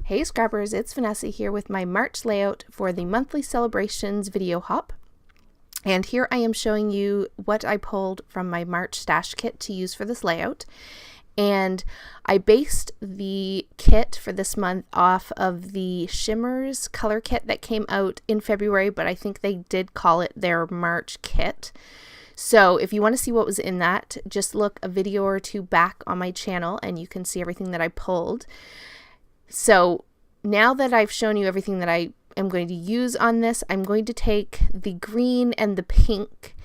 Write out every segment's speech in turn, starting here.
Hey Scrappers, it's Vanessa here with my March layout for the monthly celebrations video hop. And here I am showing you what I pulled from my March stash kit to use for this layout. And I based the kit for this month off of the Shimmers color kit that came out in February, but I think they did call it their March kit. So if you want to see what was in that, just look a video or two back on my channel and you can see everything that I pulled. So now that I've shown you everything that I am going to use on this, I'm going to take the green and the pink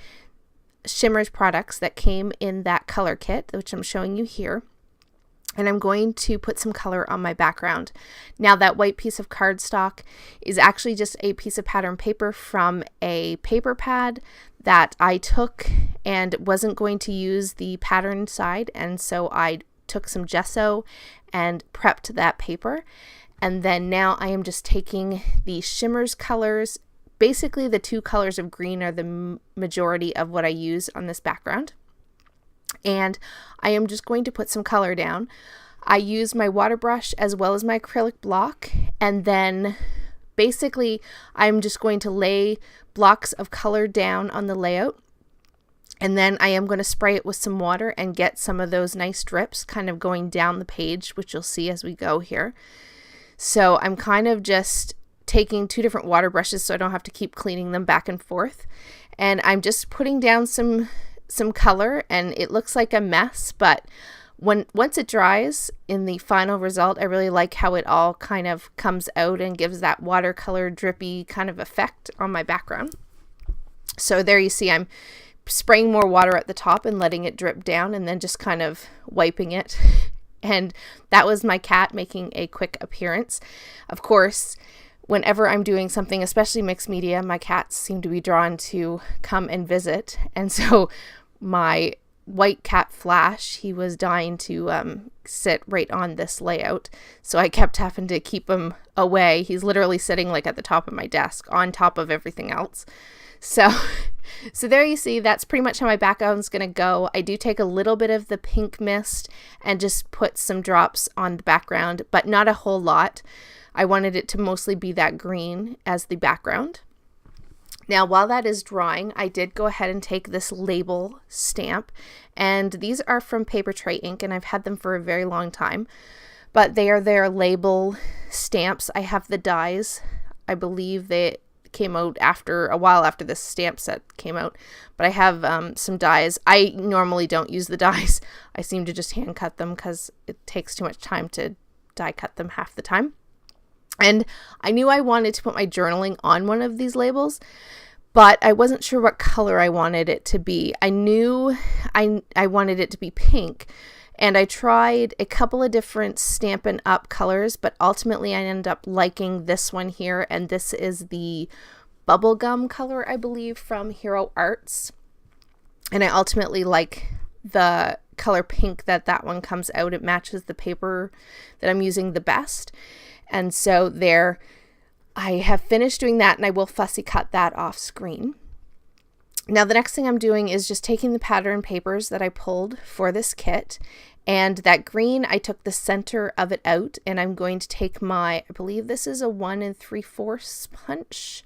Shimmers products that came in that color kit, which I'm showing you here, and I'm going to put some color on my background. Now that white piece of cardstock is actually just a piece of pattern paper from a paper pad that I took and wasn't going to use the pattern side, and so I took some gesso and prepped that paper. And then now I am just taking the Shimmers colors. Basically the two colors of green are the majority of what I use on this background. And I am just going to put some color down. I use my water brush as well as my acrylic block, and then basically I'm just going to lay blocks of color down on the layout. And then I am going to spray it with some water and get some of those nice drips kind of going down the page, which you'll see as we go here. So I'm kind of just taking two different water brushes so I don't have to keep cleaning them back and forth. And I'm just putting down some color, and it looks like a mess, but once it dries in the final result, I really like how it all kind of comes out and gives that watercolor drippy kind of effect on my background. So there you see I'm spraying more water at the top and letting it drip down and then just kind of wiping it. And that was my cat making a quick appearance. Of course, whenever I'm doing something, especially mixed media, my cats seem to be drawn to come and visit. And so my white cat Flash, he was dying to sit right on this layout. So I kept having to keep him away. He's literally sitting like at the top of my desk on top of everything else. So there you see, that's pretty much how my background's going to go. I do take a little bit of the pink mist and just put some drops on the background, but not a whole lot. I wanted it to mostly be that green as the background. Now, while that is drying, I did go ahead and take this label stamp, and these are from Paper Tray Ink, and I've had them for a very long time, but they are their label stamps. I have the dies. I believe they came out a while after this stamp set came out, but I have some dies. I normally don't use the dies. I seem to just hand cut them because it takes too much time to die cut them half the time. And I knew I wanted to put my journaling on one of these labels, but I wasn't sure what color I wanted it to be. I knew I wanted it to be pink, and I tried a couple of different Stampin' Up colors, but ultimately I ended up liking this one here, and this is the bubblegum color, I believe, from Hero Arts. And I ultimately like the color pink that one comes out. It matches the paper that I'm using the best. And so there, I have finished doing that, and I will fussy cut that off screen. Now the next thing I'm doing is just taking the pattern papers that I pulled for this kit, and that green, I took the center of it out, and I'm going to take I believe this is a 1 3/4 punch,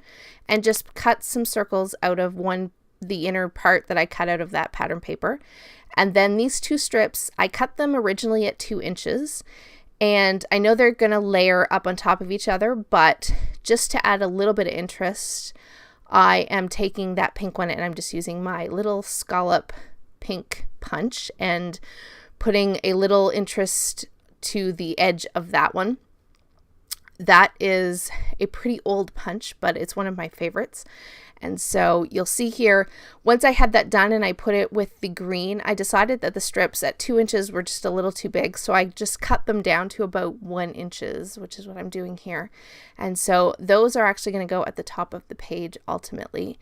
and just cut some circles out of the inner part that I cut out of that pattern paper. And then these two strips, I cut them originally at 2 inches. And I know they're going to layer up on top of each other, but just to add a little bit of interest, I am taking that pink one and I'm just using my little scallop pink punch and putting a little interest to the edge of that one. That is a pretty old punch, but it's one of my favorites. And so you'll see here, once I had that done and I put it with the green, I decided that the strips at 2 inches were just a little too big. So I just cut them down to about 1 inch, which is what I'm doing here. And so those are actually going to go at the top of the page ultimately.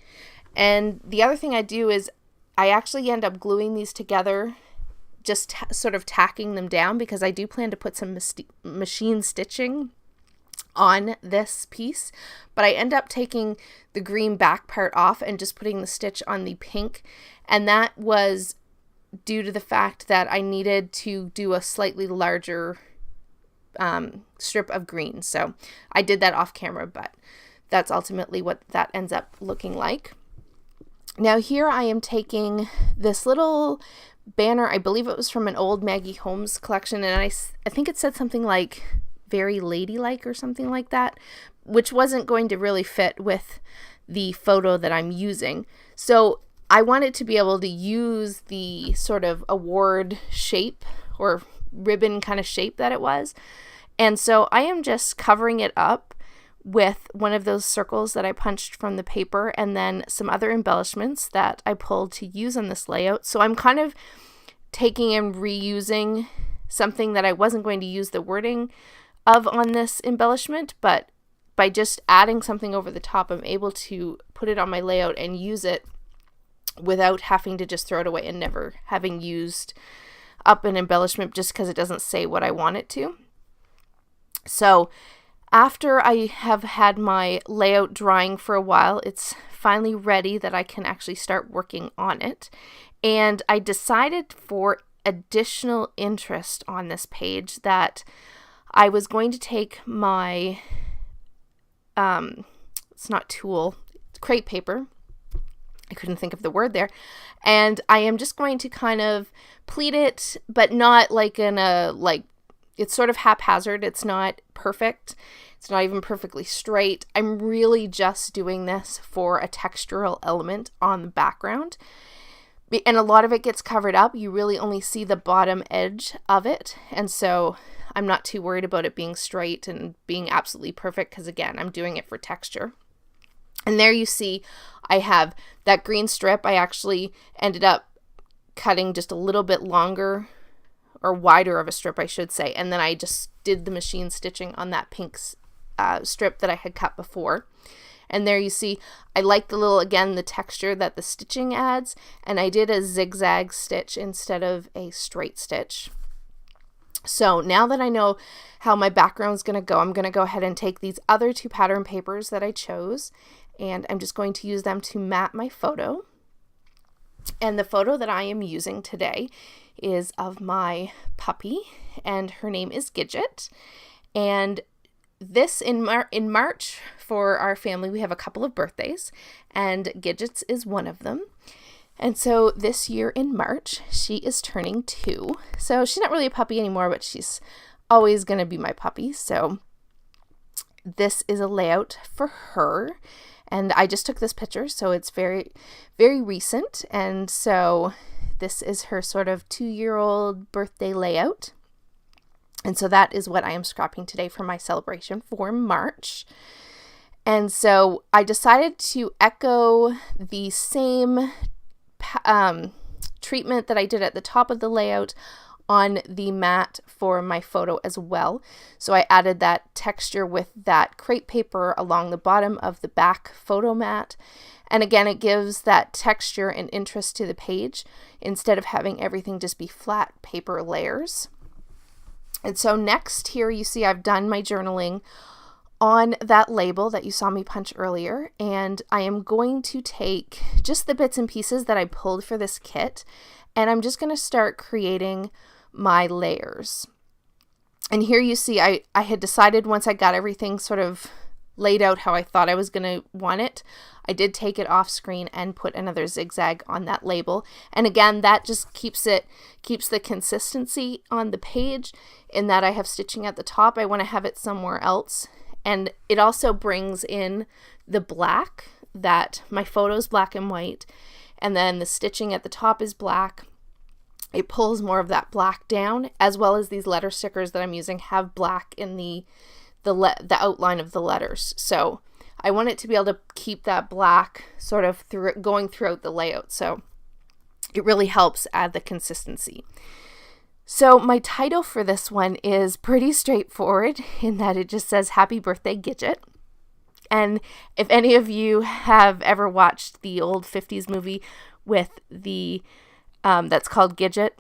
And the other thing I do is I actually end up gluing these together, just sort of tacking them down, because I do plan to put some machine stitching on this piece, but I end up taking the green back part off and just putting the stitch on the pink, and that was due to the fact that I needed to do a slightly larger strip of green. So I did that off camera, but that's ultimately what that ends up looking like. Now here I am taking this little banner. I believe it was from an old Maggie Holmes collection, and I think it said something like very ladylike or something like that, which wasn't going to really fit with the photo that I'm using. So I wanted to be able to use the sort of award shape or ribbon kind of shape that it was. And so I am just covering it up with one of those circles that I punched from the paper, and then some other embellishments that I pulled to use on this layout. So I'm kind of taking and reusing something that I wasn't going to use the wording of on this embellishment, but by just adding something over the top, I'm able to put it on my layout and use it without having to just throw it away and never having used up an embellishment just because it doesn't say what I want it to. So after I have had my layout drying for a while, it's finally ready that I can actually start working on it. And I decided for additional interest on this page that I was going to take my, it's not tulle, it's crepe paper. I couldn't think of the word there. And I am just going to kind of pleat it, but not like in a, like, it's sort of haphazard. It's not perfect. It's not even perfectly straight. I'm really just doing this for a textural element on the background. And a lot of it gets covered up. You really only see the bottom edge of it. And so I'm not too worried about it being straight and being absolutely perfect because, again, I'm doing it for texture. And there you see I have that green strip. I actually ended up cutting just a little bit longer or wider of a strip, I should say. And then I just did the machine stitching on that pink strip that I had cut before. And there you see, I like the little, again, the texture that the stitching adds. And I did a zigzag stitch instead of a straight stitch. So now that I know how my background is going to go, I'm going to go ahead and take these other two pattern papers that I chose. And I'm just going to use them to mat my photo. And the photo that I am using today is of my puppy, and her name is Gidget. And this in March for our family, we have a couple of birthdays, and Gidget's is one of them. And so this year in March, she is turning 2. So she's not really a puppy anymore, but she's always going to be my puppy. So this is a layout for her. And I just took this picture, so it's very, very recent. And so this is her sort of 2-year-old birthday layout. And so that is what I am scrapping today for my celebration for March. And so I decided to echo the same treatment that I did at the top of the layout on the mat for my photo as well. So I added that texture with that crepe paper along the bottom of the back photo mat. And again, it gives that texture and interest to the page instead of having everything just be flat paper layers. And so next here you see I've done my journaling on that label that you saw me punch earlier, and I am going to take just the bits and pieces that I pulled for this kit, and I'm just going to start creating my layers. And here you see I had decided once I got everything sort of laid out how I thought I was going to want it, I did take it off screen and put another zigzag on that label. And again, that just keeps the consistency on the page in that I have stitching at the top. I want to have it somewhere else. And it also brings in the black, that my photo's black and white, and then the stitching at the top is black. It pulls more of that black down, as well as these letter stickers that I'm using have black in the outline of the letters. So I want it to be able to keep that black sort of going throughout the layout. So it really helps add the consistency. So my title for this one is pretty straightforward in that it just says Happy Birthday Gidget. And if any of you have ever watched the old 50s movie with the that's called Gidget,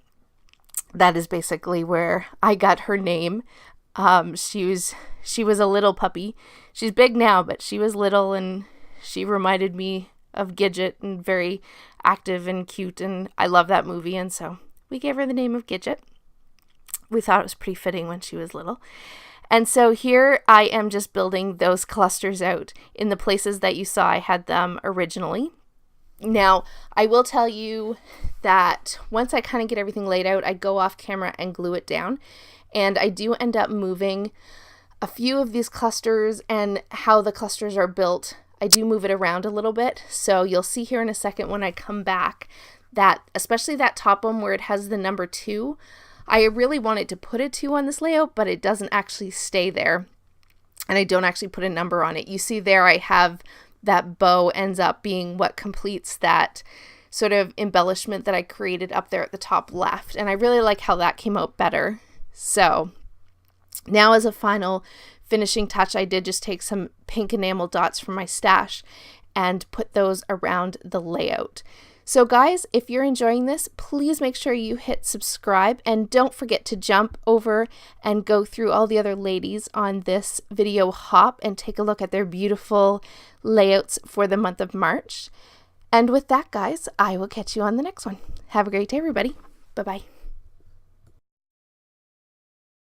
that is basically where I got her name. She was a little puppy. She's big now, but she was little, and she reminded me of Gidget and very active and cute, and I love that movie, and so we gave her the name of Gidget. we thought it was pretty fitting when she was little. And so here I am just building those clusters out in the places that you saw I had them originally. Now, I will tell you that once I kind of get everything laid out, I go off camera and glue it down. And I do end up moving a few of these clusters, and how the clusters are built, I do move it around a little bit. So you'll see here in a second when I come back that, especially that top one where it has the number 2, I really wanted to put a 2 on this layout, but it doesn't actually stay there. And I don't actually put a number on it. You see there I have that bow ends up being what completes that sort of embellishment that I created up there at the top left. And I really like how that came out better. So now as a final finishing touch, I did just take some pink enamel dots from my stash and put those around the layout. So guys, if you're enjoying this, please make sure you hit subscribe, and don't forget to jump over and go through all the other ladies on this video hop and take a look at their beautiful layouts for the month of March. And with that, guys, I will catch you on the next one. Have a great day, everybody. Bye-bye.